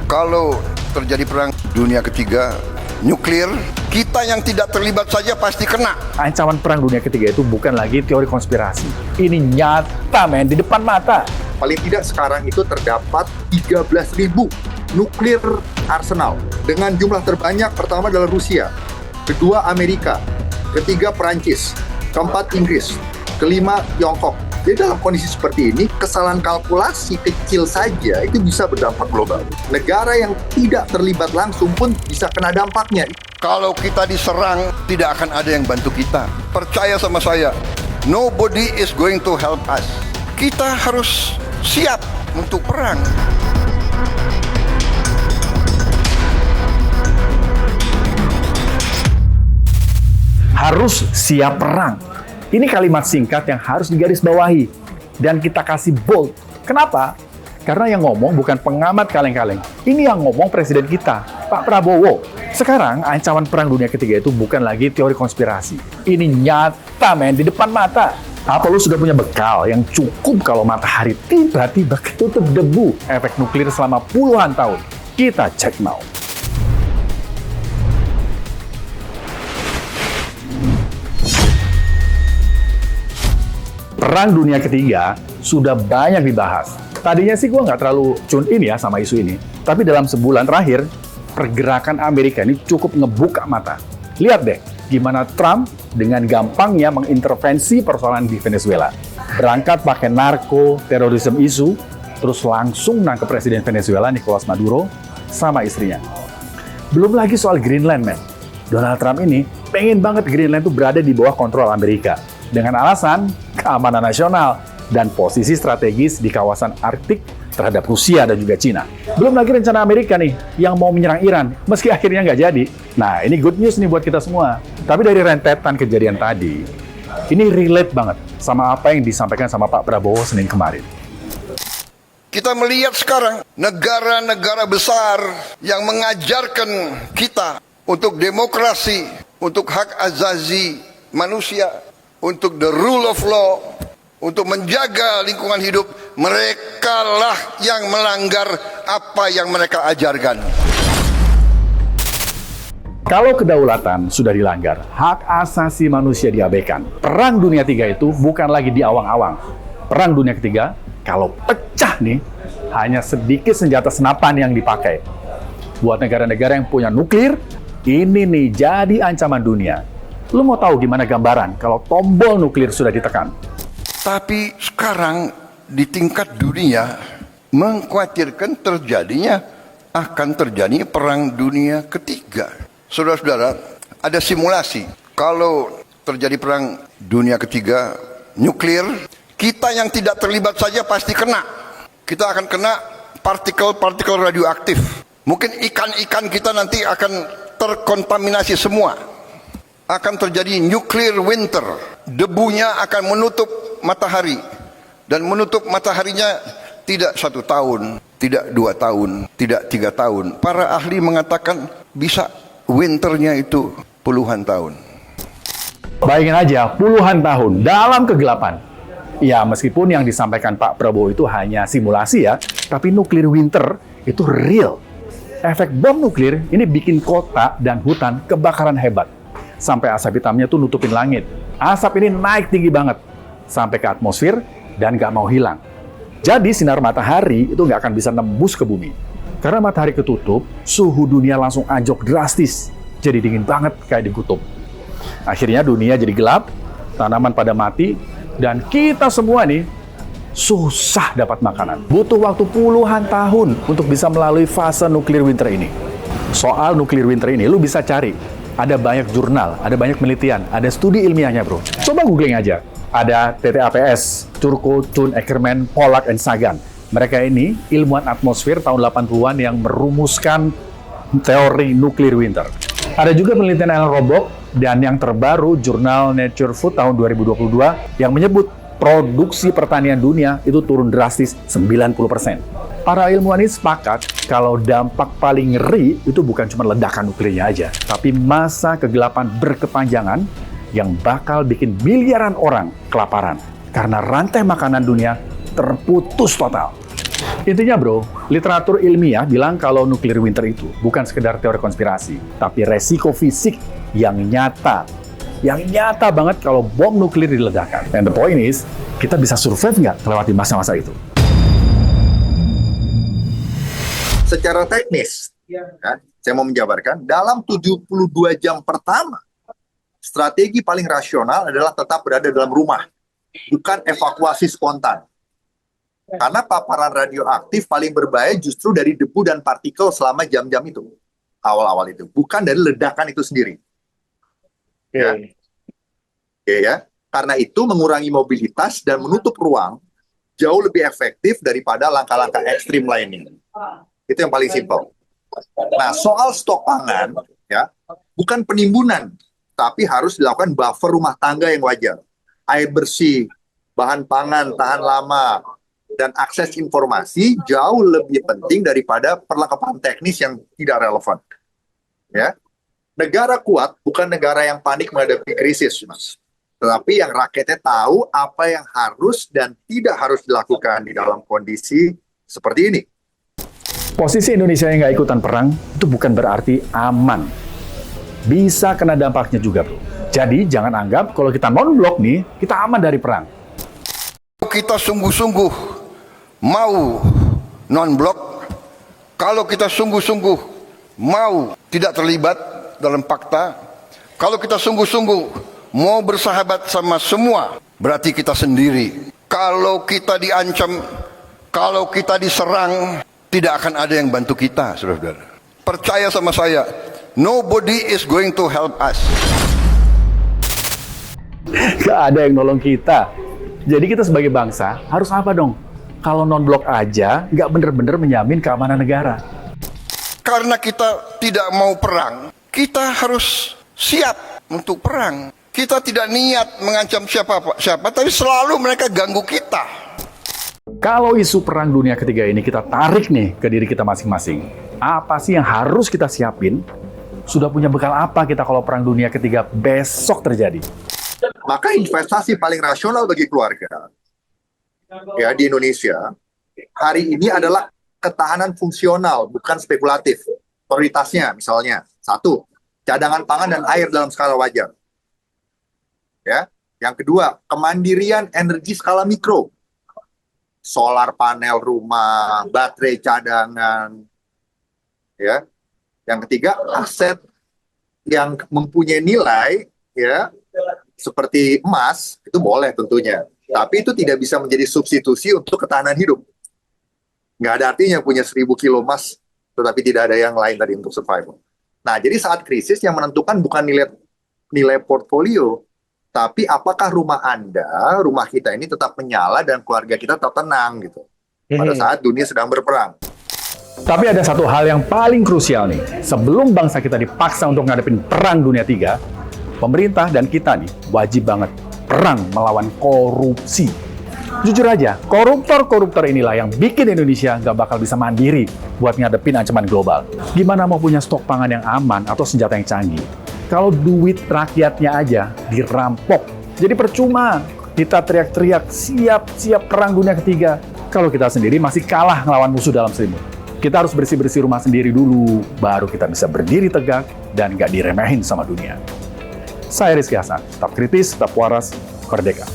Kalau terjadi perang dunia ketiga, nuklir, kita yang tidak terlibat saja pasti kena. Ancaman perang dunia ketiga itu bukan lagi teori konspirasi. Ini nyata, men, di depan mata. Paling tidak sekarang itu terdapat 13.000 nuklir arsenal. Dengan jumlah terbanyak pertama adalah Rusia, kedua Amerika, ketiga Perancis, keempat Inggris, kelima Tiongkok. Jadi dalam kondisi seperti ini, kesalahan kalkulasi kecil saja itu bisa berdampak global. Negara yang tidak terlibat langsung pun bisa kena dampaknya. Kalau kita diserang, tidak akan ada yang bantu kita. Percaya sama saya, nobody is going to help us. Kita harus siap untuk perang. Harus siap perang. Ini kalimat singkat yang harus digarisbawahi dan kita kasih bold. Kenapa? Karena yang ngomong bukan pengamat kaleng-kaleng. Ini yang ngomong presiden kita, Pak Prabowo. Sekarang ancaman perang dunia ketiga itu bukan lagi teori konspirasi. Ini nyata, men, di depan mata. Apa lu sudah punya bekal yang cukup kalau matahari tiba-tiba ketutup debu efek nuklir selama puluhan tahun? Kita cek now. Perang dunia ketiga sudah banyak dibahas. Tadinya sih gue nggak terlalu tune in ya sama isu ini. Tapi dalam sebulan terakhir, pergerakan Amerika ini cukup ngebuka mata. Lihat deh, gimana Trump dengan gampangnya mengintervensi persoalan di Venezuela. Berangkat pakai narko, terorisme isu, terus langsung nangkep Presiden Venezuela Nicolas Maduro sama istrinya. Belum lagi soal Greenland, men. Donald Trump ini pengen banget Greenland tuh berada di bawah kontrol Amerika. Dengan alasan keamanan nasional dan posisi strategis di kawasan Arktik terhadap Rusia dan juga Cina. Belum lagi rencana Amerika nih yang mau menyerang Iran, meski akhirnya nggak jadi. Nah, ini good news nih buat kita semua. Tapi dari rentetan kejadian tadi, ini relate banget sama apa yang disampaikan sama Pak Prabowo Senin kemarin. Kita melihat sekarang negara-negara besar yang mengajarkan kita untuk demokrasi, untuk hak asasi manusia, untuk the rule of law, untuk menjaga lingkungan hidup, mereka lah yang melanggar apa yang mereka ajarkan. Kalau kedaulatan sudah dilanggar, hak asasi manusia diabaikan. Perang dunia ketiga itu bukan lagi di awang-awang. Perang dunia ketiga, kalau pecah nih, hanya sedikit senjata senapan yang dipakai. Buat negara-negara yang punya nuklir, ini nih jadi ancaman dunia. Lu mau tahu gimana gambaran kalau tombol nuklir sudah ditekan? Tapi sekarang di tingkat dunia mengkhawatirkan akan terjadi perang dunia ketiga. Saudara-saudara, ada simulasi. Kalau terjadi perang dunia ketiga, nuklir, kita yang tidak terlibat saja pasti kena. Kita akan kena partikel-partikel radioaktif. Mungkin ikan-ikan kita nanti akan terkontaminasi semua. Akan terjadi nuclear winter. Debunya akan menutup matahari. Dan menutup mataharinya tidak 1 tahun, tidak 2 tahun, tidak 3 tahun. Para ahli mengatakan bisa winternya itu puluhan tahun. Bayangin aja, puluhan tahun dalam kegelapan. Ya, meskipun yang disampaikan Pak Prabowo itu hanya simulasi ya, tapi nuclear winter itu real. Efek bom nuklir ini bikin kota dan hutan kebakaran hebat. Sampai asap hitamnya tuh nutupin langit. Asap ini naik tinggi banget sampai ke atmosfer dan nggak mau hilang. Jadi sinar matahari itu nggak akan bisa nembus ke bumi. Karena matahari ketutup, suhu dunia langsung anjlok drastis. Jadi dingin banget kayak di kutub. Akhirnya dunia jadi gelap, tanaman pada mati, dan kita semua nih susah dapat makanan. Butuh waktu puluhan tahun untuk bisa melalui fase nuclear winter ini. Soal nuclear winter ini lu bisa cari. Ada banyak jurnal, ada banyak penelitian, ada studi ilmiahnya, bro. Coba googling aja. Ada TTAPS, Turko, Thun, Ackerman, Pollack, and Sagan. Mereka ini ilmuwan atmosfer tahun 80-an yang merumuskan teori nuclear winter. Ada juga penelitian Alan Robock dan yang terbaru jurnal Nature Food tahun 2022 yang menyebut produksi pertanian dunia itu turun drastis 90%. Para ilmuwan ini sepakat kalau dampak paling ngeri itu bukan cuma ledakan nuklirnya aja, tapi masa kegelapan berkepanjangan yang bakal bikin miliaran orang kelaparan karena rantai makanan dunia terputus total. Intinya bro, literatur ilmiah bilang kalau nuclear winter itu bukan sekedar teori konspirasi, tapi resiko fisik yang nyata. Yang nyata banget kalau bom nuklir diledakkan. And the point is, kita bisa survive nggak melewati masa-masa itu? Secara teknis, saya mau menjabarkan, dalam 72 jam pertama, strategi paling rasional adalah tetap berada dalam rumah, bukan evakuasi spontan. Karena paparan radioaktif paling berbahaya justru dari debu dan partikel selama jam-jam itu, awal-awal itu, bukan dari ledakan itu sendiri. Ya. Ya. Karena itu mengurangi mobilitas dan menutup ruang jauh lebih efektif daripada langkah-langkah ekstrim lainnya. Itu yang paling simpel. Nah, soal stok pangan, ya, bukan penimbunan, tapi harus dilakukan buffer rumah tangga yang wajar. Air bersih, bahan pangan tahan lama, dan akses informasi jauh lebih penting daripada perlengkapan teknis yang tidak relevan. Ya, negara kuat bukan negara yang panik menghadapi krisis, Mas. Tetapi yang rakyatnya tahu apa yang harus dan tidak harus dilakukan di dalam kondisi seperti ini. Posisi Indonesia yang nggak ikutan perang itu bukan berarti aman. Bisa kena dampaknya juga, bro. Jadi jangan anggap kalau kita non-blok nih, kita aman dari perang. Kita sungguh-sungguh mau non-blok, kalau kita sungguh-sungguh mau tidak terlibat dalam fakta, kalau kita sungguh-sungguh mau bersahabat sama semua, berarti kita sendiri. Kalau kita diancam, kalau kita diserang, tidak akan ada yang bantu kita, saudara-saudara. Percaya sama saya, nobody is going to help us. Gak ada yang nolong kita. Jadi kita sebagai bangsa harus apa dong? Kalau non-blok aja, nggak bener-bener menjamin keamanan negara. Karena kita tidak mau perang, kita harus siap untuk perang. Kita tidak niat mengancam siapa, tapi selalu mereka ganggu kita. Kalau isu perang dunia ketiga ini kita tarik nih ke diri kita masing-masing. Apa sih yang harus kita siapin? Sudah punya bekal apa kita kalau perang dunia ketiga besok terjadi? Maka investasi paling rasional bagi keluarga ya di Indonesia hari ini adalah ketahanan fungsional, bukan spekulatif. Prioritasnya misalnya, 1, cadangan pangan dan air dalam skala wajar. Ya. Yang kedua, kemandirian energi skala mikro. Solar panel rumah, baterai cadangan. Ya. Yang ketiga, aset yang mempunyai nilai ya seperti emas itu boleh tentunya. Tapi itu tidak bisa menjadi substitusi untuk ketahanan hidup. Nggak ada artinya punya 1000 kilo emas, tetapi tidak ada yang lain tadi untuk survival. Nah, jadi saat krisis yang menentukan bukan nilai portfolio, tapi apakah rumah Anda, rumah kita ini tetap menyala dan keluarga kita tetap tenang gitu. Pada saat dunia sedang berperang. Tapi ada satu hal yang paling krusial nih. Sebelum bangsa kita dipaksa untuk ngadepin perang dunia 3, pemerintah dan kita nih wajib banget perang melawan korupsi. Jujur aja, koruptor-koruptor inilah yang bikin Indonesia nggak bakal bisa mandiri buat ngadepin ancaman global. Gimana mau punya stok pangan yang aman atau senjata yang canggih, kalau duit rakyatnya aja dirampok? Jadi percuma kita teriak-teriak siap-siap perang dunia ketiga kalau kita sendiri masih kalah ngelawan musuh dalam selimut. Kita harus bersih-bersih rumah sendiri dulu, baru kita bisa berdiri tegak dan nggak diremehin sama dunia. Saya Rizky Hasan, tetap kritis, tetap waras, merdeka.